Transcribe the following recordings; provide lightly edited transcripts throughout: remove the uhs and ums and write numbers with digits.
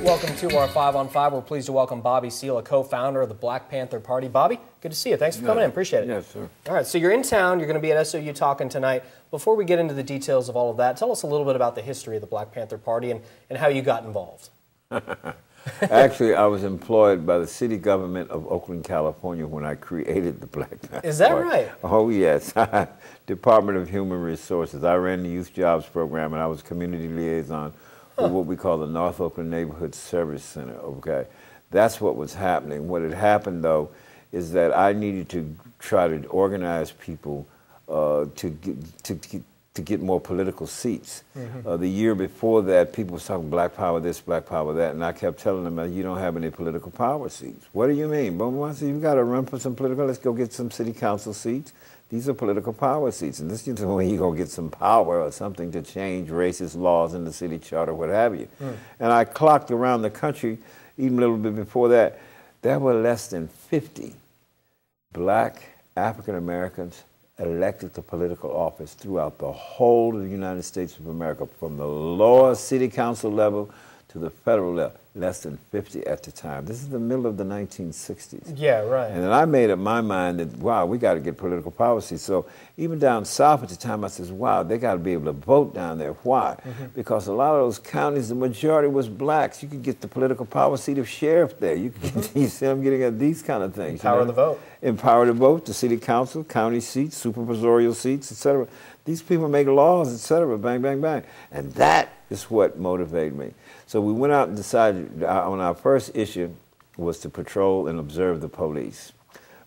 Welcome to our 5 on 5. We're pleased to welcome Bobby Seale, a co-founder of the Black Panther Party. Bobby, good to see you. Thanks for coming in. Appreciate it. Yes, sir. All right, so you're in town. You're going to be at SOU talking tonight. Before we get into the details of all of that, tell us a little bit about the history of the Black Panther Party and how you got involved. Actually, I was employed by the city government of Oakland, California when I created the Black Panther Is that Party. right? Oh, yes. Department of Human Resources. I ran the Youth Jobs Program, and I was community liaison for what we call the North Oakland Neighborhood Service Center, okay? That's what was happening. What had happened, though, is that I needed to try to organize people to get more political seats. The year before that, people was talking black power this, black power that, and I kept telling them, you don't have any political power seats. What do you mean? But I said, you got to run for some political, let's go get some city council seats. These are political power seats, and this is the way you're going to get some power or something to change racist laws in the city charter, what have you. And I clocked around the country, even a little bit before that, there were less than 50 black African Americans elected to political office throughout the whole of the United States of America, from the lower city council level to the federal level. Less than 50 at the time. This is the middle of the 1960s. Yeah, right. And then I made up my mind that, wow, we got to get political power seats. So even down south at the time, I said, wow, they got to be able to vote down there. Why? Because a lot of those counties, the majority was blacks. You could get the political power seat of sheriff there. You could get, you see them getting at these kind of things. Empower the vote. Empower the vote, the city council, county seats, supervisorial seats, etc. These people make laws, etc. Bang, bang, bang. And that is what motivated me. So we went out and decided on our first issue was to patrol and observe the police.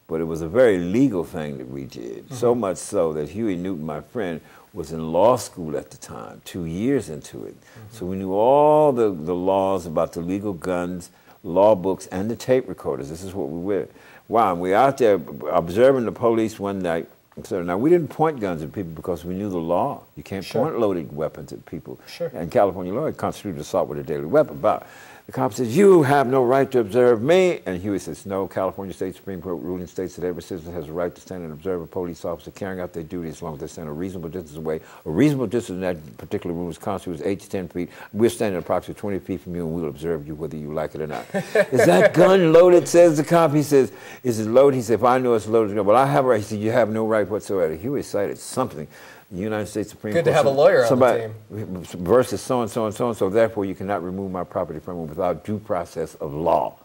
But it was a very legal thing that we did, so much so that Huey Newton, my friend, was in law school at the time, 2 years into it. So we knew all the laws about the legal guns, law books, and the tape recorders. This is what we were. Wow, and we were out there observing the police one night. So now, we didn't point guns at people because we knew the law. You can't point loaded weapons at people. And California law constituted assault with a deadly weapon. But the cop says, you have no right to observe me. And Huey says, no, California State Supreme Court ruling states that every citizen has a right to stand and observe a police officer carrying out their duty as long as they stand a reasonable distance away. A reasonable distance in that particular room is constituted 8 to 10 feet. We're standing approximately 20 feet from you, and we'll observe you whether you like it or not. Is that gun loaded, says the cop. He says, is it loaded? He said, if I know it's loaded, well, I have a right. He said, you have no right whatsoever. Huey cited something. The United States Supreme Court. Good to have a lawyer on the team. Versus so-and-so and so-and-so, therefore you cannot remove my property from him without due process of law.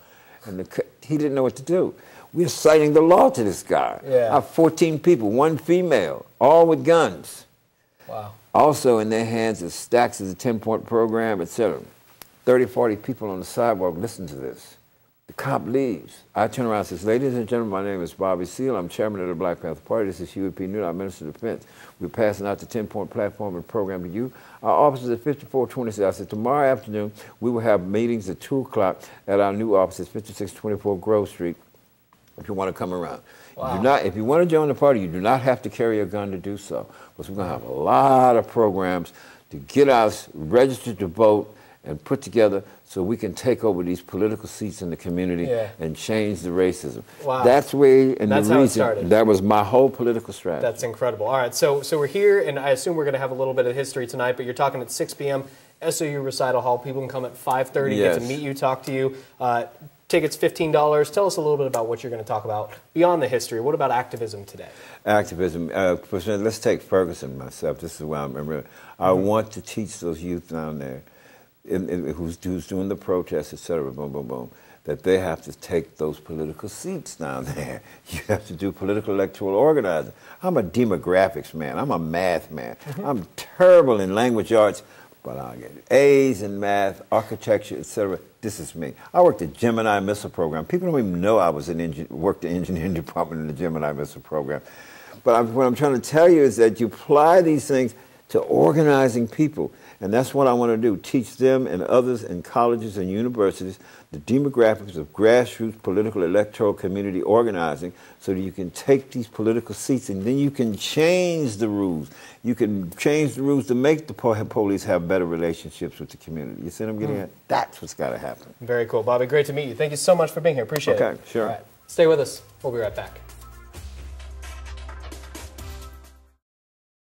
And he didn't know what to do. We're citing the law to this guy. I have 14 people, 1 female, all with guns. Wow. Also in their hands is stacks of the 10-point program, etc. 30, 40 people on the sidewalk listen to this. The cop leaves. I turn around and says, ladies and gentlemen, my name is Bobby Seale. I'm chairman of the Black Panther Party. This is Huey P. Newton, our Minister of Defense. We're passing out the 10-point platform and program to you. Our office is at 5426. I said, tomorrow afternoon, we will have meetings at 2 o'clock at our new office at 5624 Grove Street if you want to come around. Wow. If you want to join the party, you do not have to carry a gun to do so. Because we're going to have a lot of programs to get us registered to vote and put together so we can take over these political seats in the community and change the racism. Wow. That's where, and that's the how reason, it started. That was my whole political strategy. That's incredible. All right, so we're here, and I assume we're going to have a little bit of history tonight, but you're talking at 6 p.m., SOU Recital Hall. People can come at 5:30, get to meet you, talk to you. Tickets $15. Tell us a little bit about what you're going to talk about beyond the history. What about activism today? Activism. Let's take Ferguson myself. This is why I want to teach those youth down there who's doing the protests, et cetera, boom, boom, boom, that they have to take those political seats down there. You have to do political electoral organizing. I'm a demographics man. I'm a math man. I'm terrible in language arts, but I get A's in math, architecture, et cetera. This is me. I worked at Gemini Missile Program. People don't even know I was worked the engineering department in the Gemini Missile Program. But what I'm trying to tell you is that you apply these things to organizing people. And that's what I want to do, teach them and others in colleges and universities the demographics of grassroots political electoral community organizing so that you can take these political seats and then you can change the rules. You can change the rules to make the police have better relationships with the community. You see what I'm getting at? That's what's got to happen. Very cool. Bobby, great to meet you. Thank you so much for being here. Appreciate it. Okay, sure. All right. Stay with us. We'll be right back.